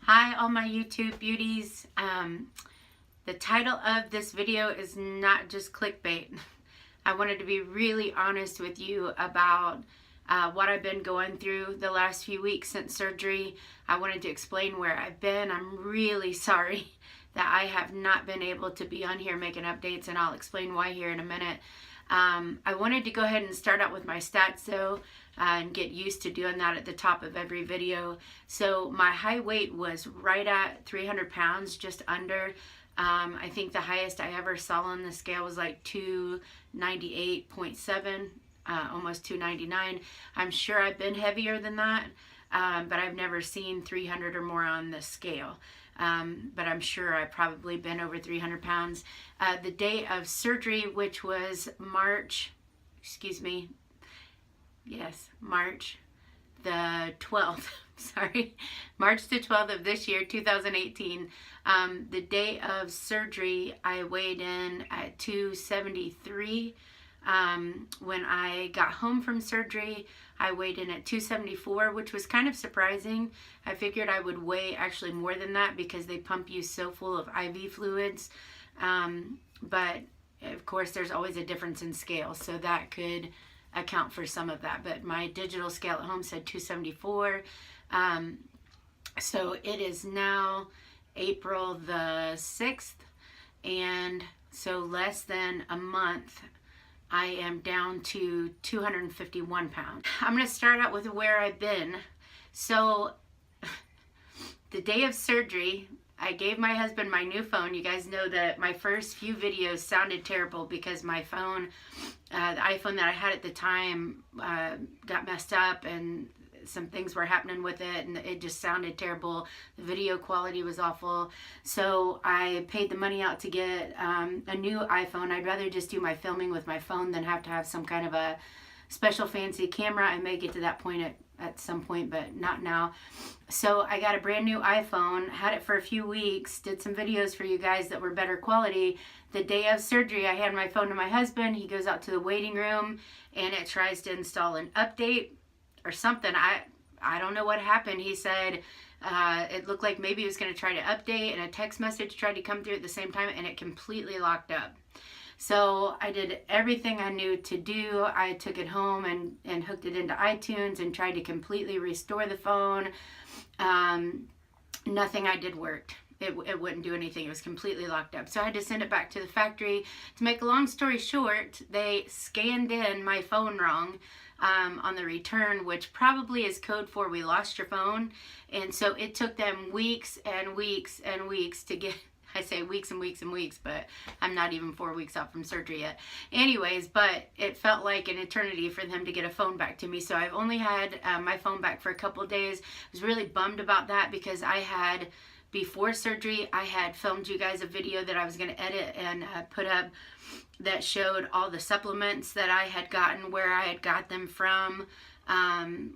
Hi, all my YouTube beauties. The title of this video is not just clickbait. I wanted to be really honest with you about what I've been going through the last few weeks since surgery. I wanted to explain where I've been. I'm really sorry that I have not been able to be on here making updates, and I'll explain why here in a minute. I wanted to go ahead and start out with my stats though, and get used to doing that at the top of every video. So my height weight was right at 300 pounds, just under. I think the highest I ever saw on the scale was like 298.7, almost 299. I'm sure I've been heavier than that, but I've never seen 300 or more on the scale. But I'm sure I've probably been over 300 pounds. The day of surgery, which was March the 12th, March the 12th of this year, 2018. The day of surgery, I weighed in at 273. When I got home from surgery, I weighed in at 274, which was kind of surprising. I figured I would weigh actually more than that because they pump you so full of IV fluids. But of course, there's always a difference in scale, so that could account for some of that. But my digital scale at home said 274. So it is now April the 6th, and so less than a month I am down to 251 pounds. I'm going to start out with where I've been. So the day of surgery, I gave my husband my new phone. You guys know that my first few videos sounded terrible because my phone, the iPhone that I had at the time, got messed up and some things were happening with it, and it just sounded terrible. The video quality was awful. So I paid the money out to get a new iPhone. I'd rather just do my filming with my phone than have to have some kind of a special fancy camera. I may get to that point at some point, but not now. So I got a brand new iPhone, had it for a few weeks, did some videos for you guys that were better quality. The day of surgery, I hand my phone to my husband. He goes out to the waiting room and it tries to install an update or something. I don't know what happened. He said it looked like maybe he was going to try to update, and a text message tried to come through at the same time, and it completely locked up. So I did everything I knew to do. I took it home and hooked it into iTunes and tried to completely restore the phone. Nothing I did worked. It wouldn't do anything. It was completely locked up. So I had to send it back to the factory. To make a long story short, they scanned in my phone wrong on the return, which probably is code for we lost your phone. And so it took them weeks and weeks and weeks to get, I say weeks and weeks and weeks, but I'm not even 4 weeks out from surgery yet. Anyways, but it felt like an eternity for them to get a phone back to me. So I've only had my phone back for a couple of days. I was really bummed about that because I had, before surgery, I had filmed you guys a video that I was going to edit and put up that showed all the supplements that I had gotten, where I had got them from,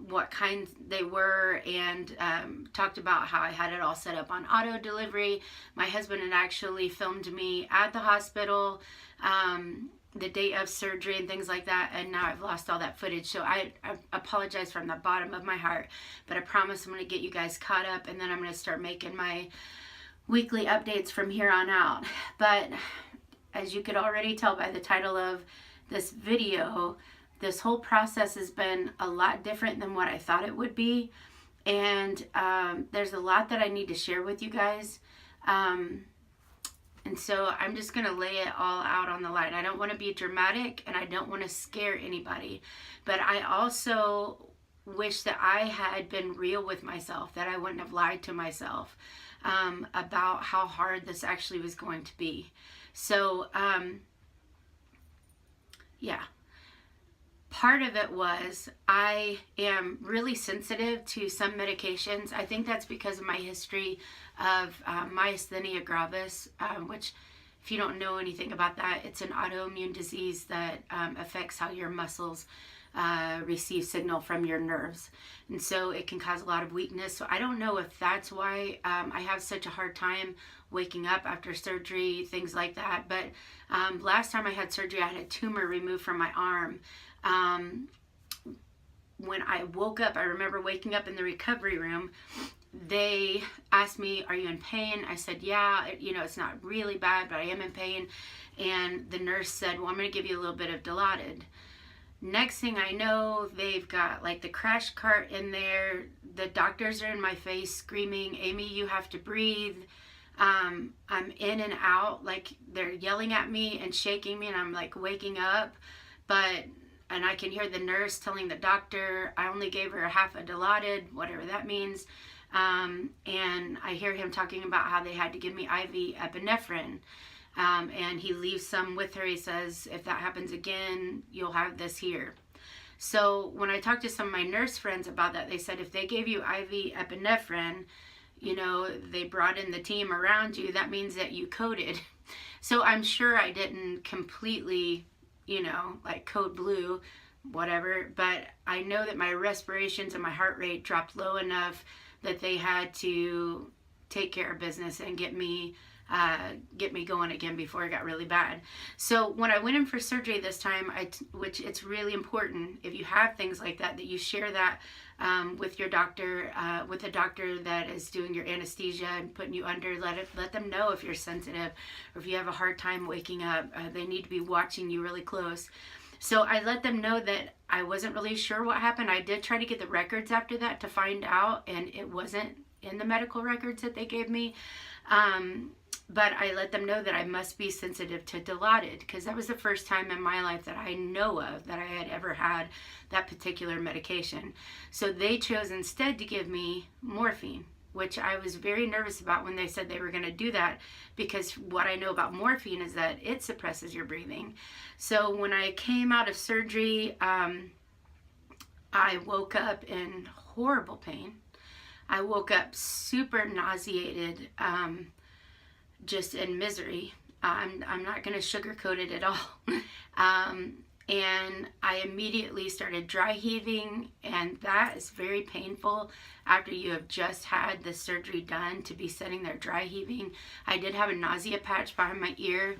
what kinds they were, and talked about how I had it all set up on auto delivery. My husband had actually filmed me at the hospital the day of surgery and things like that, and now I've lost all that footage. So I apologize from the bottom of my heart, but I promise I'm going to get you guys caught up, and then I'm going to start making my weekly updates from here on out. But as you could already tell by the title of this video, this whole process has been a lot different than what I thought it would be. And there's a lot that I need to share with you guys. And so I'm just going to lay it all out on the line. I don't want to be dramatic and I don't want to scare anybody. But I also wish that I had been real with myself, that I wouldn't have lied to myself about how hard this actually was going to be. So, yeah. Part of it was I am really sensitive to some medications. I think that's because of my history of myasthenia gravis, which, if you don't know anything about that, it's an autoimmune disease that affects how your muscles receive signal from your nerves. And so it can cause a lot of weakness. So I don't know if that's why I have such a hard time waking up after surgery, things like that. But last time I had surgery, I had a tumor removed from my arm. When I woke up, I remember waking up in the recovery room they asked me, "Are you in pain?" I said, "Yeah, it's not really bad, but I am in pain." And the nurse said, "Well, I'm going to give you a little bit of Dilaudid." Next thing I know, they've got like the crash cart in there. The doctors are in my face screaming, "Amy, you have to breathe." I'm in and out, like they're yelling at me and shaking me, and I'm like waking up. And I can hear the nurse telling the doctor, I only gave her a half a Dilaudid, whatever that means. And I hear him talking about how they had to give me IV epinephrine. And he leaves some with her. He says, "If that happens again, you'll have this here." So when I talked to some of my nurse friends about that, they said if they gave you IV epinephrine, they brought in the team around you, that means that you coded. So I'm sure I didn't completely, like code blue, whatever, but I know that my respirations and my heart rate dropped low enough that they had to take care of business and get me going again before it got really bad. So when I went in for surgery this time, which it's really important if you have things like that you share that with your doctor, with the doctor that is doing your anesthesia and putting you under. Let them know if you're sensitive or if you have a hard time waking up. They need to be watching you really close. So I let them know that I wasn't really sure what happened. I did try to get the records after that to find out, and it wasn't in the medical records that they gave me. But I let them know that I must be sensitive to Dilaudid, because that was the first time in my life that I know of that I had ever had that particular medication. So they chose instead to give me morphine, which I was very nervous about when they said they were going to do that, because what I know about morphine is that it suppresses your breathing. So when I came out of surgery, I woke up in horrible pain. I woke up super nauseated, just in misery. I'm not going to sugarcoat it at all. And I immediately started dry heaving, and that is very painful after you have just had the surgery done, to be sitting there dry heaving. I did have a nausea patch behind my ear,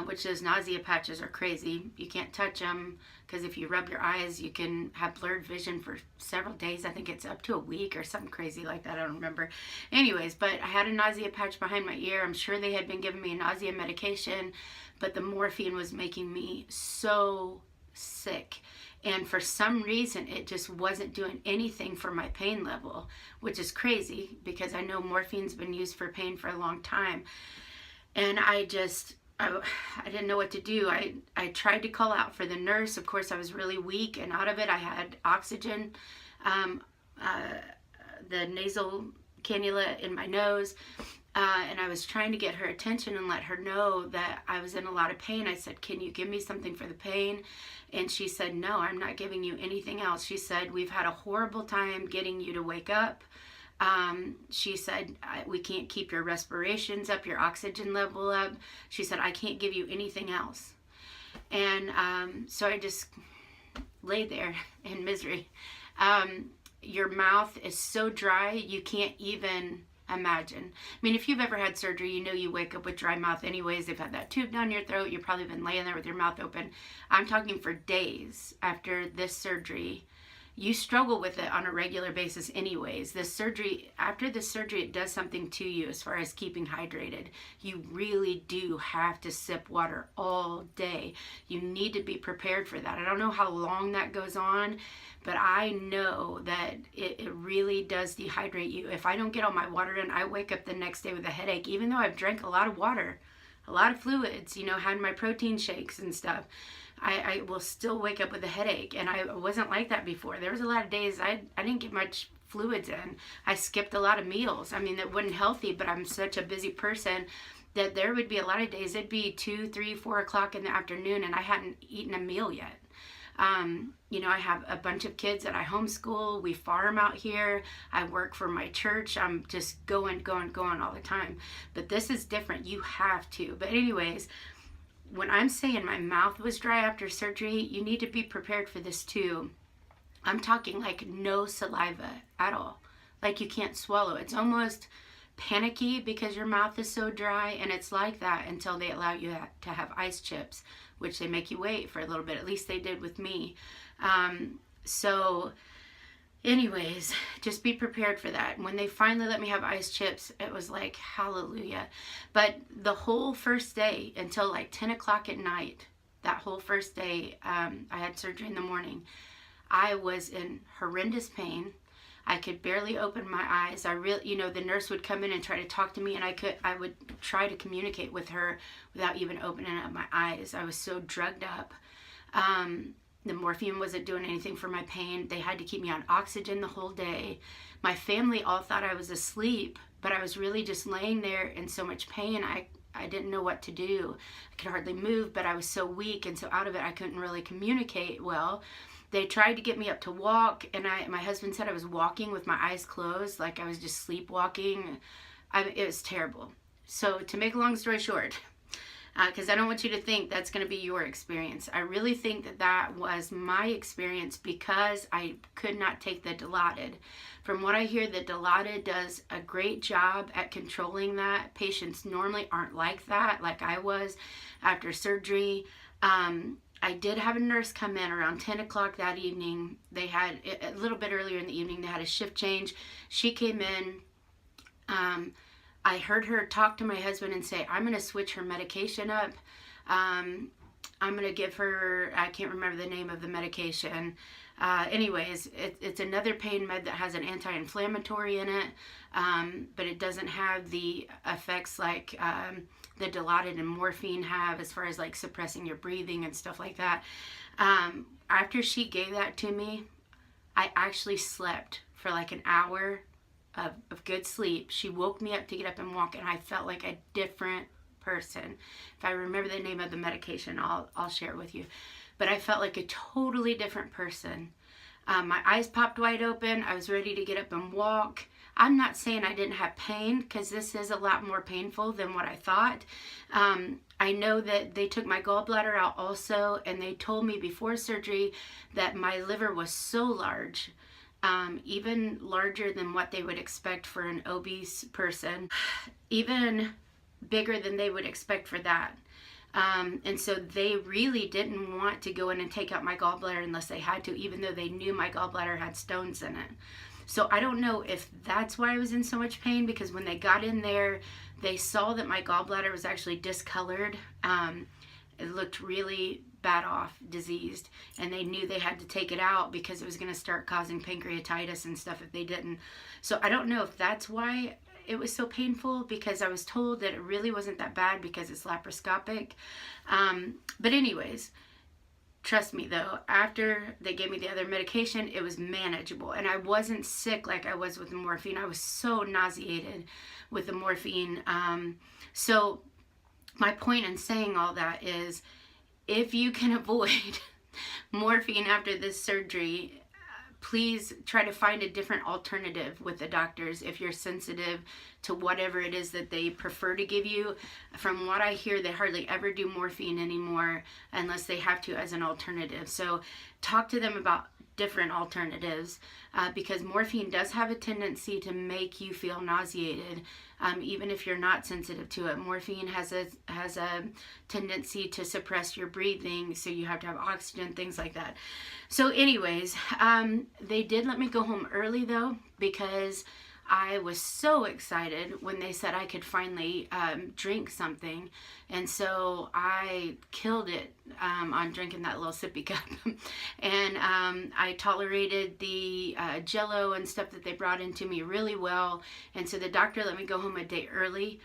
which those nausea patches are crazy. You can't touch them, because if you rub your eyes, you can have blurred vision for several days. I think it's up to a week or something crazy like that. I don't remember. Anyways, but I had a nausea patch behind my ear. I'm sure they had been giving me a nausea medication, but the morphine was making me so sick. And for some reason, it just wasn't doing anything for my pain level, which is crazy, because I know morphine's been used for pain for a long time. And I didn't know what to do. I tried to call out for the nurse. Of course, I was really weak and out of it. I had oxygen, the nasal cannula in my nose, and I was trying to get her attention and let her know that I was in a lot of pain. I said, "Can you give me something for the pain?" And she said, "No, I'm not giving you anything else." She said, "We've had a horrible time getting you to wake up." She said, "We can't keep your respirations up, your oxygen level up." She said, "I can't give you anything else." And so I just lay there in misery. Your mouth is so dry, you can't even imagine. I mean, if you've ever had surgery, you wake up with dry mouth anyways. They've had that tube down your throat. You've probably been laying there with your mouth open. I'm talking for days after this surgery. You struggle with it on a regular basis anyways. After the surgery, it does something to you as far as keeping hydrated. You really do have to sip water all day. You need to be prepared for that. I don't know how long that goes on, but I know that it really does dehydrate you. If I don't get all my water in, I wake up the next day with a headache, even though I've drank a lot of water, a lot of fluids, had my protein shakes and stuff. I will still wake up with a headache, and I wasn't like that before. There was a lot of days I didn't get much fluids in. I skipped a lot of meals. I mean, that wasn't healthy, but I'm such a busy person that there would be a lot of days, it'd be 2, 3, 4 o'clock in the afternoon, and I hadn't eaten a meal yet. I have a bunch of kids that I homeschool. We farm out here. I work for my church. I'm just going all the time. But this is different. You have to. But anyways, when I'm saying my mouth was dry after surgery, you need to be prepared for this too. I'm talking like no saliva at all. Like you can't swallow. It's almost panicky because your mouth is so dry, and it's like that until they allow you to have ice chips, which they make you wait for a little bit. At least they did with me. So Anyways, just be prepared for that. When they finally let me have ice chips, it was like, hallelujah. But the whole first day until like 10 o'clock at night, that whole first day, I had surgery in the morning. I was in horrendous pain. I could barely open my eyes. The nurse would come in and try to talk to me, and I would try to communicate with her without even opening up my eyes. I was so drugged up. The morphine wasn't doing anything for my pain. They had to keep me on oxygen the whole day. My family all thought I was asleep, but I was really just laying there in so much pain. I didn't know what to do. I could hardly move, but I was so weak and so out of it, I couldn't really communicate well. They tried to get me up to walk, and my husband said I was walking with my eyes closed, like I was just sleepwalking. It was terrible. So to make a long story short, because I don't want you to think that's going to be your experience. I really think that was my experience because I could not take the Dilaudid. From what I hear, the Dilaudid does a great job at controlling that. Patients normally aren't like that, like I was after surgery. I did have a nurse come in around 10 o'clock that evening. They had, a little bit earlier in the evening, they had a shift change. She came in. I heard her talk to my husband and say, I'm going to switch her medication up. I'm going to give her, I can't remember the name of the medication. Anyways, it's another pain med that has an anti-inflammatory in it, but it doesn't have the effects like the Dilaudid and morphine have as far as like suppressing your breathing and stuff like that. After she gave that to me, I actually slept for like an hour of good sleep. She woke me up to get up and walk, and I felt like a different person. If I remember the name of the medication, I'll share it with you. But I felt like a totally different person. My eyes popped wide open. I was ready to get up and walk. I'm not saying I didn't have pain, because this is a lot more painful than what I thought. I know that they took my gallbladder out also, and they told me before surgery that my liver was so large, even larger than what they would expect for an obese person, even bigger than they would expect for that. And so they really didn't want to go in and take out my gallbladder unless they had to, even though they knew my gallbladder had stones in it. So I don't know if that's why I was in so much pain, because when they got in there, they saw that my gallbladder was actually discolored. It looked really bad off, diseased, and they knew they had to take it out because it was going to start causing pancreatitis and stuff if they didn't. So I don't know if that's why it was so painful, because I was told that it really wasn't that bad because it's laparoscopic. But anyways, trust me though, after they gave me the other medication, it was manageable, and I wasn't sick like I was with the morphine. I was so nauseated with the morphine. So my point in saying all that is, if you can avoid morphine after this surgery, please try to find a different alternative with the doctors if you're sensitive to whatever it is that they prefer to give you. From what I hear, they hardly ever do morphine anymore unless they have to as an alternative. So talk to them about different alternatives, because morphine does have a tendency to make you feel nauseated, even if you're not sensitive to it. Morphine has a tendency to suppress your breathing, so you have to have oxygen, things like that. So anyways, they did let me go home early though, because I was so excited when they said I could finally drink something. And so I killed it on drinking that little sippy cup. And I tolerated the Jell-O and stuff that they brought into me really well. And so the doctor let me go home a day early.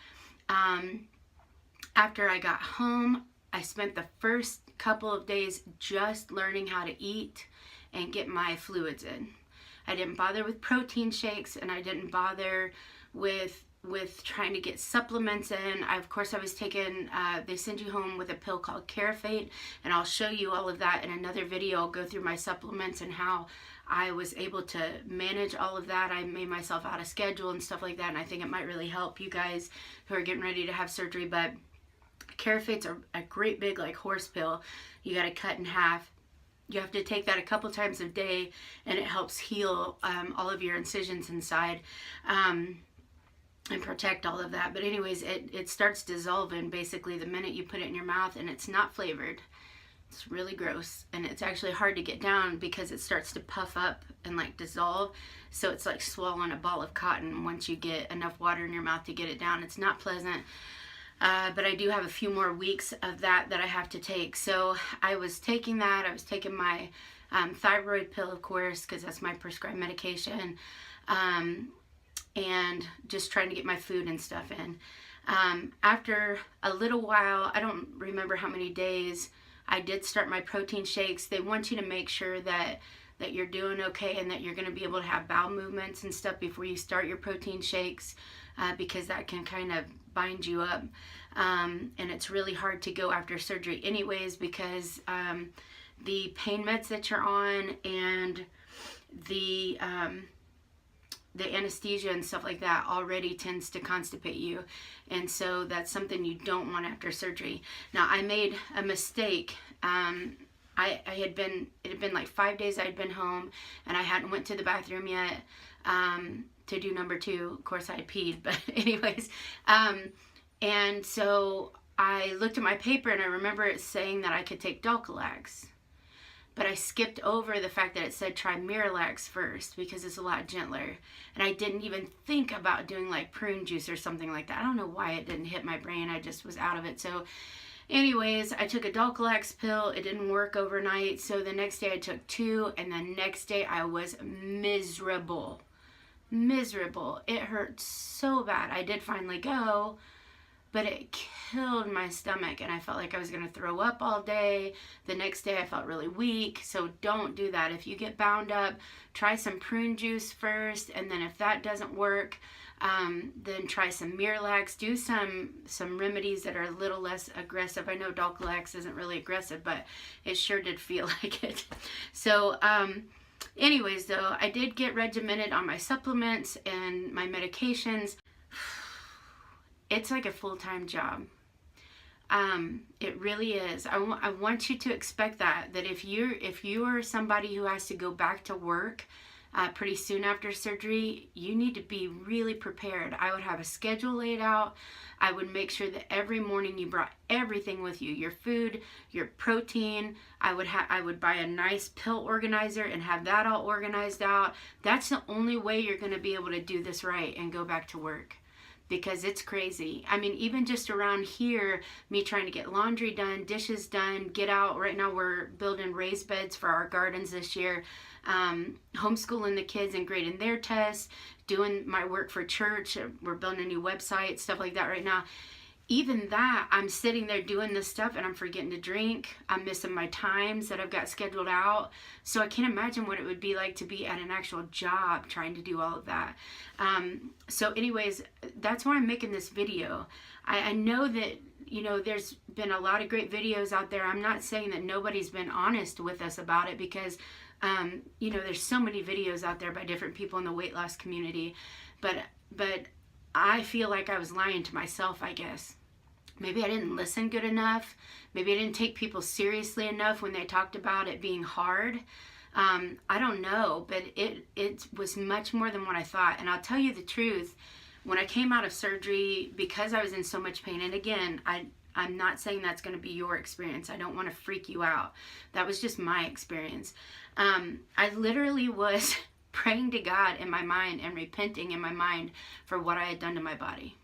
After I got home, I spent the first couple of days just learning how to eat and get my fluids in. I didn't bother with protein shakes, and I didn't bother with trying to get supplements in. Of course, I was taking, they send you home with a pill called Carafate, and I'll show you all of that in another video. I'll go through my supplements and how I was able to manage all of that. I made myself out of schedule and stuff like that, and I think it might really help you guys who are getting ready to have surgery. But Carafate's a great big like horse pill. You got to cut in half. You have to take that a couple times a day, and it helps heal all of your incisions inside and protect all of that. But anyways, it starts dissolving basically the minute you put it in your mouth, and it's not flavored. It's really gross, and it's actually hard to get down because it starts to puff up and like dissolve. So it's like swallowing a ball of cotton once you get enough water in your mouth to get it down. It's not pleasant. But I do have a few more weeks of that I have to take. So I was taking that. I was taking my thyroid pill, of course, because that's my prescribed medication, and just trying to get my food and stuff in. After a little while, I don't remember how many days, I did start my protein shakes. They want you to make sure that you're doing okay and that you're going to be able to have bowel movements and stuff before you start your protein shakes, because that can kind of bind you up. And it's really hard to go after surgery anyways, because the pain meds that you're on and the anesthesia and stuff like that already tends to constipate you, and so that's something you don't want after surgery. Now, I made a mistake. It had been like 5 days I had been home, and I hadn't went to the bathroom yet to do number 2. Of course, I had peed, but anyways, and so I looked at my paper, and I remember it saying that I could take Dulcolax. But I skipped over the fact that it said try Miralax first because it's a lot gentler. And I didn't even think about doing like prune juice or something like that. I don't know why it didn't hit my brain. I just was out of it. So anyways, I took a Dulcolax pill. It didn't work overnight. So the next day I took 2. And the next day I was miserable. Miserable. It hurt so bad. I did finally go, but it killed my stomach, and I felt like I was going to throw up all day. The next day I felt really weak, so don't do that. If you get bound up, try some prune juice first, and then if that doesn't work, then try some Miralax. Do some remedies that are a little less aggressive. I know Dulcolax isn't really aggressive, but it sure did feel like it. So, anyways, though, I did get regimented on my supplements and my medications. It's like a full-time job. It really is. I want you to expect that if you're somebody who has to go back to work pretty soon after surgery, you need to be really prepared. I would have a schedule laid out. I would make sure that every morning you brought everything with you, your food, your protein. I would buy a nice pill organizer and have that all organized out. That's the only way you're going to be able to do this right and go back to work, because it's crazy. I mean, even just around here, me trying to get laundry done, dishes done, get out. Right now we're building raised beds for our gardens this year, homeschooling the kids and grading their tests, doing my work for church. We're building a new website, stuff like that right now. Even that, I'm sitting there doing this stuff and I'm forgetting to drink. I'm missing my times that I've got scheduled out. So I can't imagine what it would be like to be at an actual job trying to do all of that. So anyways, that's why I'm making this video. I know that, you know, there's been a lot of great videos out there. I'm not saying that nobody's been honest with us about it, because, you know, there's so many videos out there by different people in the weight loss community. But I feel like I was lying to myself, I guess. Maybe I didn't listen good enough. Maybe I didn't take people seriously enough when they talked about it being hard. I don't know, but it was much more than what I thought. And I'll tell you the truth, when I came out of surgery, because I was in so much pain, and again, I'm not saying that's going to be your experience. I don't want to freak you out. That was just my experience. I literally was praying to God in my mind and repenting in my mind for what I had done to my body.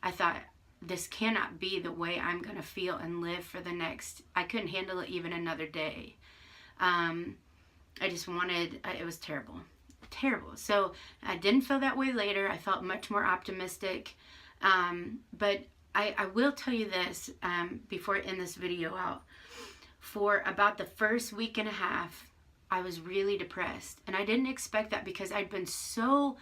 I thought, this cannot be the way I'm going to feel and live for the next, I couldn't handle it even another day. I just wanted, it was terrible. Terrible. So I didn't feel that way later. I felt much more optimistic. But I will tell you this before I end this video out. For about the first week and a half, I was really depressed. And I didn't expect that, because I'd been so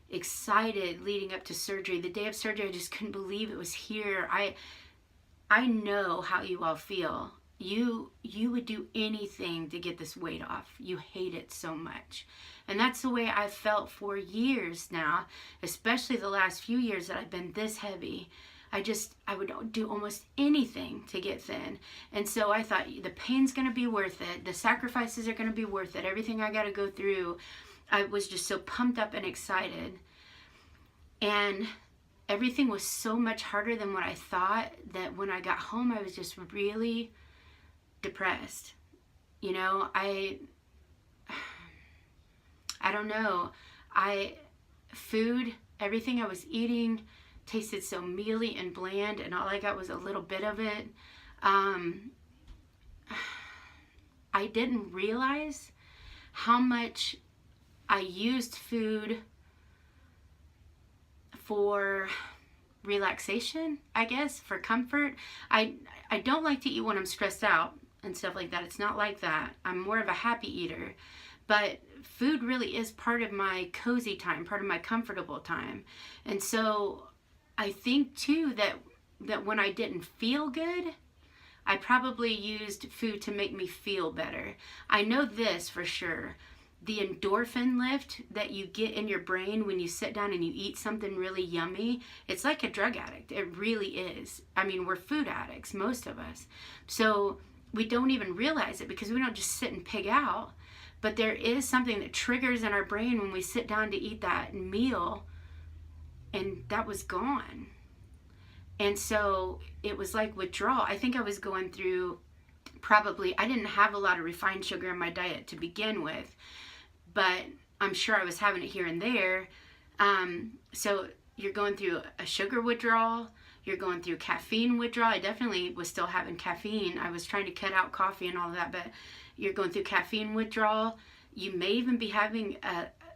excited leading up to surgery. The day of surgery, I just couldn't believe it was here. I know how you all feel. You would do anything to get this weight off. You hate it so much. And that's the way I've felt for years now, especially the last few years that I've been this heavy. I would do almost anything to get thin. And so I thought, the pain's going to be worth it. The sacrifices are going to be worth it. Everything I got to go through. I was just so pumped up and excited. And everything was so much harder than what I thought, that when I got home, I was just really depressed. You know, I don't know. Food, everything I was eating tasted so mealy and bland, and all I got was a little bit of it. I didn't realize how much I used food for relaxation, I guess, for comfort. I don't like to eat when I'm stressed out and stuff like that. It's not like that. I'm more of a happy eater. But food really is part of my cozy time, part of my comfortable time. And so I think too that when I didn't feel good, I probably used food to make me feel better. I know this for sure. The endorphin lift that you get in your brain when you sit down and you eat something really yummy, it's like a drug addict. It really is. I mean, we're food addicts, most of us. So we don't even realize it because we don't just sit and pig out. But there is something that triggers in our brain when we sit down to eat that meal, and that was gone. And so it was like withdrawal. I think I was going through I didn't have a lot of refined sugar in my diet to begin with, but I'm sure I was having it here and there. So you're going through a sugar withdrawal. You're going through caffeine withdrawal. I definitely was still having caffeine. I was trying to cut out coffee and all of that, but you're going through caffeine withdrawal. You may even be having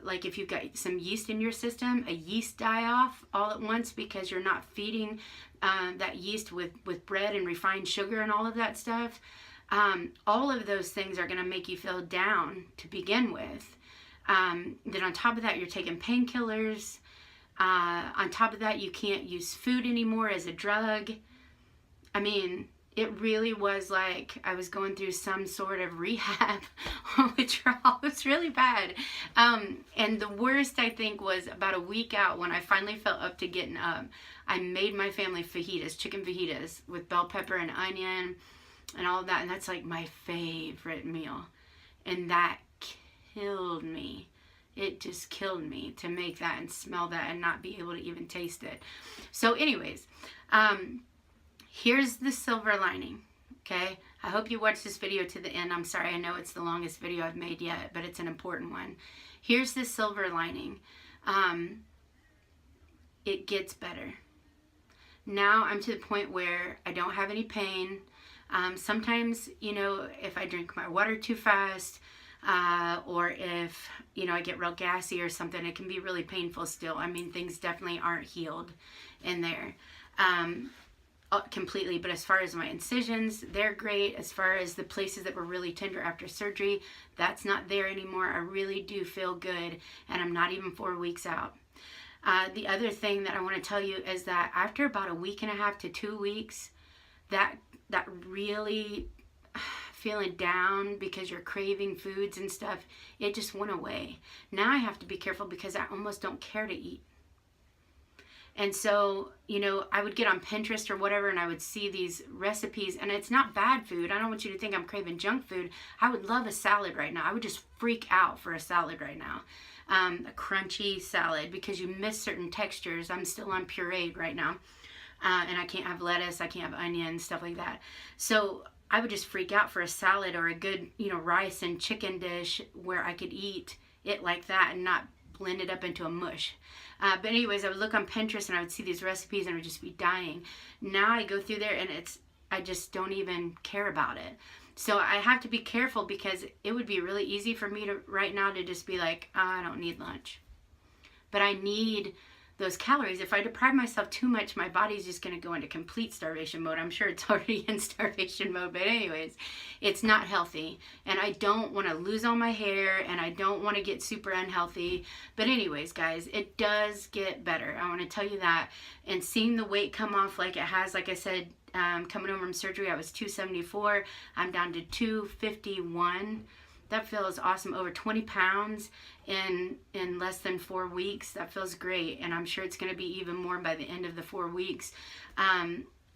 like if you've got some yeast in your system, a yeast die-off all at once because you're not feeding that yeast with bread and refined sugar and all of that stuff. All of those things are going to make you feel down to begin with. Then on top of that, you're taking painkillers. On top of that, you can't use food anymore as a drug. I mean, it really was like I was going through some sort of rehab withdrawal. It was really bad. And the worst, I think, was about a week out when I finally felt up to getting up. I made my family fajitas, chicken fajitas with bell pepper and onion and all of that. And that's like my favorite meal. And that killed me. It just killed me to make that and smell that and not be able to even taste it. So anyways, here's the silver lining, okay? I hope you watch this video to the end. I'm sorry, I know it's the longest video I've made yet, but it's an important one. Here's the silver lining. It gets better. Now I'm to the point where I don't have any pain. Sometimes, you know, if I drink my water too fast, or if, you know, I get real gassy or something, it can be really painful still. I mean, things definitely aren't healed in there. Completely, but as far as my incisions, they're great. As far as the places that were really tender after surgery, that's not there anymore. I really do feel good, and I'm not even 4 weeks out. The other thing that I want to tell you is that after about a week and a half to 2 weeks, that really feeling down because you're craving foods and stuff, it just went away. Now I have to be careful because I almost don't care to eat. And so, you know, I would get on Pinterest or whatever and I would see these recipes, and it's not bad food. I don't want you to think I'm craving junk food. I would love a salad right now. I would just freak out for a salad right now. A crunchy salad because you miss certain textures. I'm still on pureed right now. And I can't have lettuce, I can't have onions, stuff like that. So I would just freak out for a salad or a good, you know, rice and chicken dish where I could eat it like that and not blend it up into a mush. But anyways, I would look on Pinterest and I would see these recipes and I would just be dying. Now I go through there and I just don't even care about it. So I have to be careful because it would be really easy for me to right now to just be like, oh, I don't need lunch. But I need those calories. If I deprive myself too much, my body's just going to go into complete starvation mode. I'm sure it's already in starvation mode, but anyways, it's not healthy. And I don't want to lose all my hair, and I don't want to get super unhealthy. But anyways, guys, it does get better. I want to tell you that. And seeing the weight come off like it has, like I said, coming home from surgery, I was 274. I'm down to 251. That feels awesome. Over 20 pounds in less than 4 weeks. That feels great. And I'm sure it's going to be even more by the end of the 4 weeks.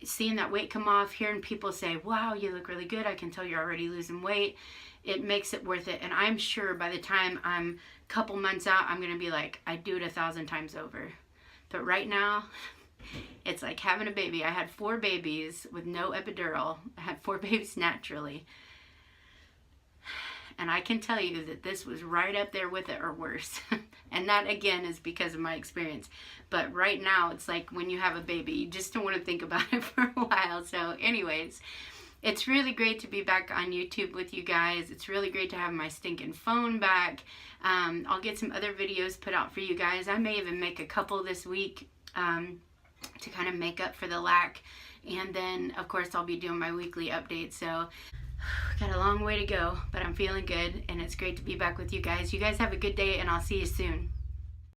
Seeing that weight come off, hearing people say, wow, you look really good. I can tell you're already losing weight. It makes it worth it. And I'm sure by the time I'm a couple months out, I'm going to be like, I'd do it 1,000 times over. But right now, It's like having a baby. I had 4 babies with no epidural. I had 4 babies naturally. And I can tell you that this was right up there with it or worse. And that, again, is because of my experience. But right now, it's like when you have a baby, you just don't want to think about it for a while. So anyways, it's really great to be back on YouTube with you guys. It's really great to have my stinking phone back. I'll get some other videos put out for you guys. I may even make a couple this week to kind of make up for the lack. And then, of course, I'll be doing my weekly updates. So got a long way to go, but I'm feeling good, and it's great to be back with you guys. You guys have a good day, and I'll see you soon.